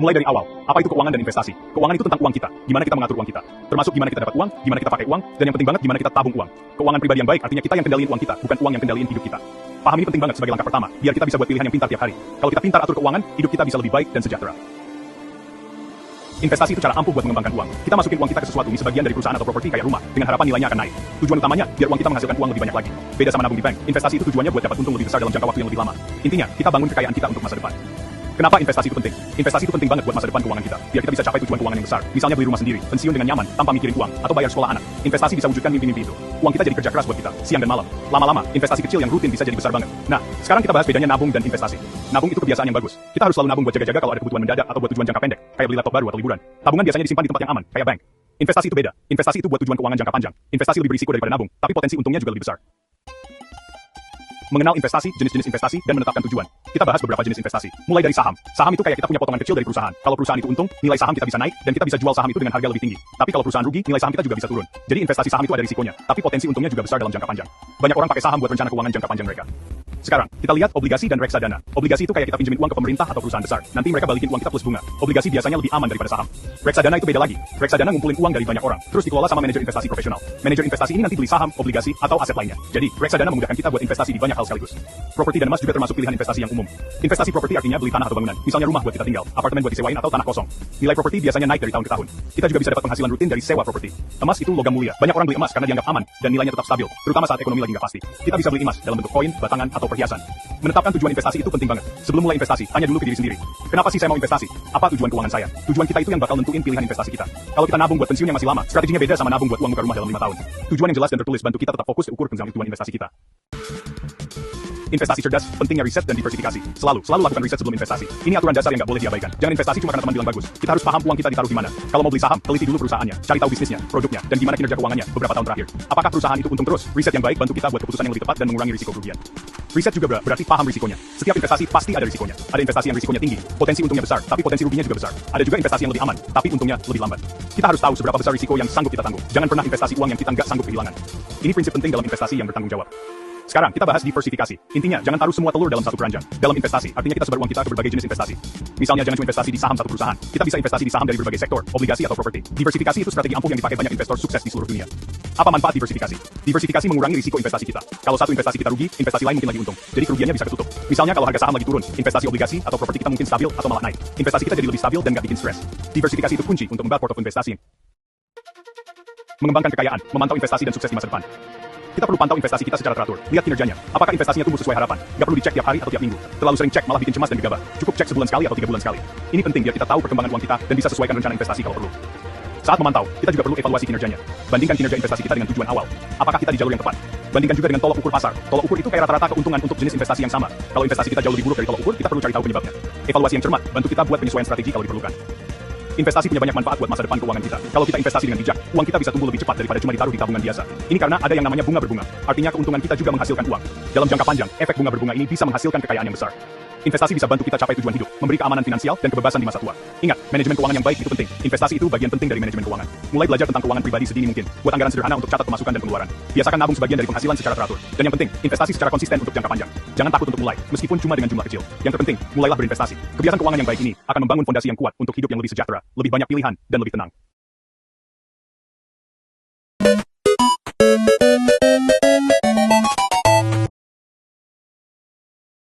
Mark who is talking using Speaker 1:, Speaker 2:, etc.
Speaker 1: Mulai dari awal, apa itu keuangan dan investasi? Keuangan itu tentang uang kita, gimana kita mengatur uang kita. Termasuk gimana kita dapat uang, gimana kita pakai uang, dan yang penting banget gimana kita tabung uang. Keuangan pribadi yang baik artinya kita yang kendaliin uang kita, bukan uang yang kendaliin hidup kita. Paham ini penting banget sebagai langkah pertama, biar kita bisa buat pilihan yang pintar tiap hari. Kalau kita pintar atur keuangan, hidup kita bisa lebih baik dan sejahtera. Investasi itu cara ampuh buat mengembangkan uang. Kita masukin uang kita ke sesuatu, ini sebagian dari perusahaan atau properti kayak rumah, dengan harapan nilainya akan naik. Tujuan utamanya, biar uang kita menghasilkan uang lebih banyak lagi. Beda sama nabung di bank, investasi itu tujuannya buat dapat untung lebih besar dalam jangka waktu yang lebih lama. Intinya, kita bangun kekayaan kita untuk masa depan. Kenapa investasi itu penting? Investasi itu penting banget buat masa depan keuangan kita, biar kita bisa capai tujuan keuangan yang besar. Misalnya beli rumah sendiri, pensiun dengan nyaman, tanpa mikirin uang, atau bayar sekolah anak. Investasi bisa wujudkan mimpi-mimpi itu. Uang kita jadi kerja keras buat kita, siang dan malam. Lama-lama, investasi kecil yang rutin bisa jadi besar banget. Nah, sekarang kita bahas bedanya nabung dan investasi. Nabung itu kebiasaan yang bagus. Kita harus selalu nabung buat jaga-jaga kalau ada kebutuhan mendadak atau buat tujuan jangka pendek, kayak beli laptop baru atau liburan. Tabungan biasanya disimpan di tempat yang aman, kayak bank. Investasi itu beda. Investasi itu buat tujuan keuangan jangka panjang. Investasi lebih berisiko daripada nabung, tapi potensi untungnya juga lebih besar. Mengenal investasi, jenis-jenis investasi, dan menetapkan tujuan. Kita bahas beberapa jenis investasi. Mulai dari saham. Saham itu kayak kita punya potongan kecil dari perusahaan. Kalau perusahaan itu untung, nilai saham kita bisa naik, dan kita bisa jual saham itu dengan harga lebih tinggi. Tapi kalau perusahaan rugi, nilai saham kita juga bisa turun. Jadi investasi saham itu ada risikonya, tapi potensi untungnya juga besar dalam jangka panjang. Banyak orang pakai saham buat rencana keuangan jangka panjang mereka. Sekarang, kita lihat obligasi dan reksadana. Obligasi itu kayak kita pinjemin uang ke pemerintah atau perusahaan besar. Nanti mereka balikin uang kita plus bunga. Obligasi biasanya lebih aman daripada saham. Reksadana itu beda lagi. Reksadana ngumpulin uang dari banyak orang, terus dikelola sama manajer investasi profesional. Manajer investasi ini nanti beli saham, obligasi, atau aset lainnya. Jadi, reksadana memudahkan kita buat investasi di banyak hal sekaligus. Properti dan emas juga termasuk pilihan investasi yang umum. Investasi properti artinya beli tanah atau bangunan. Misalnya rumah buat kita tinggal, apartemen buat disewain atau tanah kosong. Nilai properti biasanya naik dari tahun ke tahun. Kita juga bisa dapat penghasilan rutin dari sewa properti. Emas itu logam mulia. Banyak orang beli emas karena dianggap aman dan nilainya tetap stabil, terutama saat ekonomi lagi nggak pasti. Kita bisa beli emas dalam bentuk koin, batangan, atau perhiasan. Menetapkan tujuan investasi itu penting banget. Sebelum mulai investasi, tanya dulu ke diri sendiri. Kenapa sih saya mau investasi? Apa tujuan keuangan saya? Tujuan kita itu yang bakal nentuin pilihan investasi kita. Kalau kita nabung buat pensiun yang masih lama, strateginya beda sama nabung buat uang muka rumah dalam 5 tahun. Tujuan yang jelas dan tertulis bantu kita tetap fokus ukur tujuan investasi kita. Investasi cerdas, pentingnya riset dan diversifikasi. Selalu lakukan riset sebelum investasi. Ini aturan dasar yang nggak boleh diabaikan. Jangan investasi cuma karena teman bilang bagus. Kita harus paham uang kita ditaruh di mana. Kalau mau beli saham, teliti dulu perusahaannya, cari tahu bisnisnya, produknya, dan gimana kinerja keuangannya beberapa tahun terakhir. Apakah perusahaan itu untung terus? Riset yang baik bantu kita buat keputusan yang lebih tepat dan mengurangi risiko kerugian. Riset juga berarti paham risikonya. Setiap investasi pasti ada risikonya. Ada investasi yang risikonya tinggi, potensi untungnya besar, tapi potensi ruginya juga besar. Ada juga investasi yang lebih aman, tapi untungnya lebih lambat. Kita harus tahu seberapa besar risiko yang sanggup kita tanggung. Jangan pernah investasi uang yang kita nggak sanggup kehilangan. Ini prinsip penting dalam investasi yang bertanggung jawab. Sekarang kita bahas diversifikasi. Intinya jangan taruh semua telur dalam satu keranjang. Dalam investasi, artinya kita sebar uang kita ke berbagai jenis investasi. Misalnya jangan cuma investasi di saham satu perusahaan. Kita bisa investasi di saham dari berbagai sektor, obligasi atau properti. Diversifikasi itu strategi ampuh yang dipakai banyak investor sukses di seluruh dunia. Apa manfaat diversifikasi? Diversifikasi mengurangi risiko investasi kita. Kalau satu investasi kita rugi, investasi lain mungkin lagi untung. Jadi kerugiannya bisa ketutup. Misalnya kalau harga saham lagi turun, investasi obligasi atau properti kita mungkin stabil atau malah naik. Investasi kita jadi lebih stabil dan nggak bikin stres. Diversifikasi itu kunci untuk membuat portofolio investasi. Mengembangkan kekayaan, memantau investasi dan sukses di masa depan. Kita perlu pantau investasi kita secara teratur. Lihat kinerjanya. Apakah investasinya tumbuh sesuai harapan? Gak perlu dicek tiap hari atau tiap minggu. Terlalu sering cek malah bikin cemas dan gegabah. Cukup cek sebulan sekali atau 3 bulan sekali. Ini penting biar kita tahu perkembangan uang kita dan bisa sesuaikan rencana investasi kalau perlu. Saat memantau, kita juga perlu evaluasi kinerjanya. Bandingkan kinerja investasi kita dengan tujuan awal. Apakah kita di jalur yang tepat? Bandingkan juga dengan tolok ukur pasar. Tolok ukur itu kayak rata-rata keuntungan untuk jenis investasi yang sama. Kalau investasi kita jauh lebih buruk dari tolok ukur, kita perlu cari tahu penyebabnya. Evaluasi yang cermat bantu kita buat penyesuaian strategi kalau diperlukan. Investasi punya banyak manfaat buat masa depan keuangan kita. Kalau kita investasi dengan bijak, uang kita bisa tumbuh lebih cepat daripada cuma ditaruh di tabungan biasa. Ini karena ada yang namanya bunga berbunga. Artinya keuntungan kita juga menghasilkan uang. Dalam jangka panjang, efek bunga berbunga ini bisa menghasilkan kekayaan yang besar. Investasi bisa bantu kita capai tujuan hidup, memberi keamanan finansial dan kebebasan di masa tua. Ingat, manajemen keuangan yang baik itu penting. Investasi itu bagian penting dari manajemen keuangan. Mulai belajar tentang keuangan pribadi sedini mungkin. Buat anggaran sederhana untuk catat pemasukan dan pengeluaran. Biasakan nabung sebagian dari penghasilan secara teratur. Dan yang penting, investasi secara konsisten untuk jangka panjang. Jangan takut untuk mulai, meskipun cuma dengan jumlah kecil. Yang terpenting, mulailah berinvestasi. Kebiasaan keuangan yang baik ini akan membangun fondasi yang kuat untuk hidup yang lebih sejahtera, lebih banyak pilihan, dan lebih tenang.